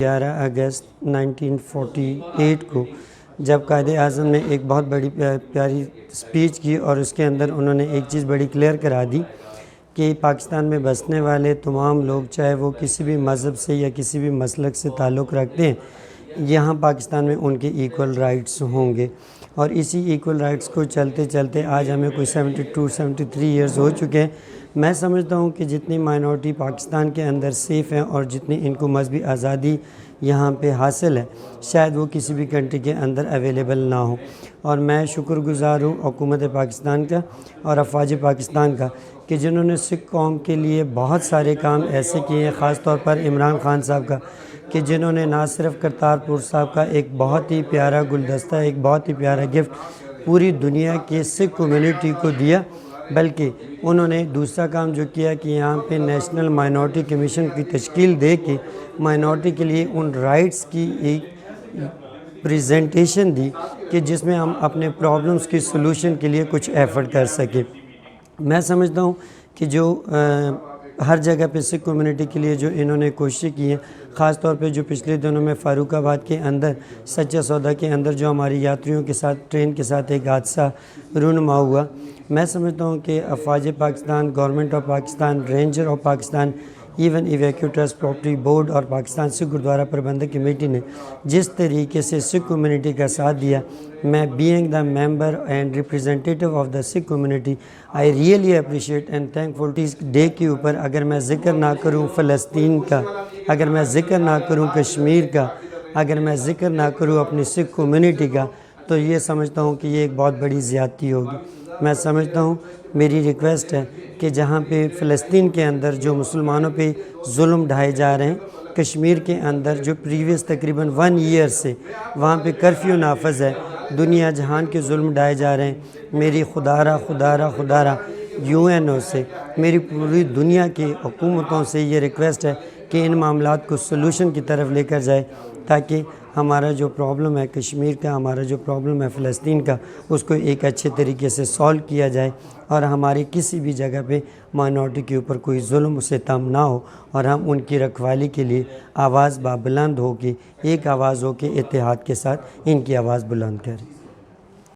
11 اگست 1948 کو جب قائد اعظم نے ایک بہت بڑی پیاری سپیچ کی اور اس کے اندر انہوں نے ایک چیز بڑی کلیئر کرا دی کہ پاکستان میں بسنے والے تمام لوگ چاہے وہ کسی بھی مذہب سے یا کسی بھی مسلک سے تعلق رکھتے ہیں، یہاں پاکستان میں ان کے ایکول رائٹس ہوں گے۔ اور اسی ایکول رائٹس کو چلتے چلتے آج ہمیں کوئی 73 ایئرز ہو چکے ہیں۔ میں سمجھتا ہوں کہ جتنی مائنورٹی پاکستان کے اندر سیف ہیں اور جتنی ان کو مذہبی آزادی یہاں پہ حاصل ہے، شاید وہ کسی بھی کنٹری کے اندر اویلیبل نہ ہو۔ اور میں شکر گزار ہوں حکومت پاکستان کا اور افواج پاکستان کا کہ جنہوں نے سکھ قوم کے لیے بہت سارے کام ایسے کیے ہیں، خاص طور پر عمران خان صاحب کا، کہ جنہوں نے نہ صرف کرتارپور صاحب کا ایک بہت ہی پیارا گلدستہ، ایک بہت ہی پیارا گفٹ پوری دنیا کے سکھ کمیونٹی کو دیا، بلکہ انہوں نے دوسرا کام جو کیا کہ یہاں پہ نیشنل مائنورٹی کمیشن کی تشکیل دے کے مائنورٹی کے لیے ان رائٹس کی ایک پریزنٹیشن دی کہ جس میں ہم اپنے پرابلمس کی سلوشن کے لیے کچھ ایفرٹ کر سکیں۔ میں سمجھتا ہوں کہ جو ہر جگہ پہ سکھ کمیونٹی کے لیے جو انہوں نے کوششیں کی ہیں، خاص طور پہ جو پچھلے دنوں میں فاروق آباد کے اندر سچا سودا کے اندر جو ہماری یاتریوں کے ساتھ ٹرین کے ساتھ ایک حادثہ رونما ہوا، میں سمجھتا ہوں کہ افواج Pakistan, government of Pakistan, ranger of Pakistan, even evacuators property board اور پاکستان سکھ گردوارہ پربندھک کمیٹی نے جس طریقے سے سکھ کمیونٹی کا ساتھ دیا، میں being the member and representative of the Sikh community I really appreciate and thankful اس ڈے کے اوپر اگر میں ذکر نہ کروں فلسطین کا، اگر میں ذکر نہ کروں کشمیر کا، اگر میں ذکر نہ کروں اپنی سکھ کمیونٹی کا، تو یہ سمجھتا ہوں کہ یہ ایک بہت بڑی زیادتی ہوگی۔ میں سمجھتا ہوں، میری ریکویسٹ ہے کہ جہاں پہ فلسطین کے اندر جو مسلمانوں پہ ظلم ڈھائے جا رہے ہیں، کشمیر کے اندر جو پریویس تقریباً 1 ایئر سے وہاں پہ کرفیو نافذ ہے، دنیا جہان کے ظلم ڈھائے جا رہے ہیں، میری خدارہ UN سے، میری پوری دنیا کی حکومتوں سے یہ ریکویسٹ ہے کہ ان معاملات کو سلوشن کی طرف لے کر جائے، تاکہ ہمارا جو پرابلم ہے کشمیر کا، ہمارا جو پرابلم ہے فلسطین کا، اس کو ایک اچھے طریقے سے سالو کیا جائے اور ہماری کسی بھی جگہ پہ مائنورٹی کے اوپر کوئی ظلم و ستم نہ ہو، اور ہم ان کی رکھوالی کے لیے آواز بلند ہو کے، ایک آواز ہو کے اتحاد کے ساتھ ان کی آواز بلند کریں۔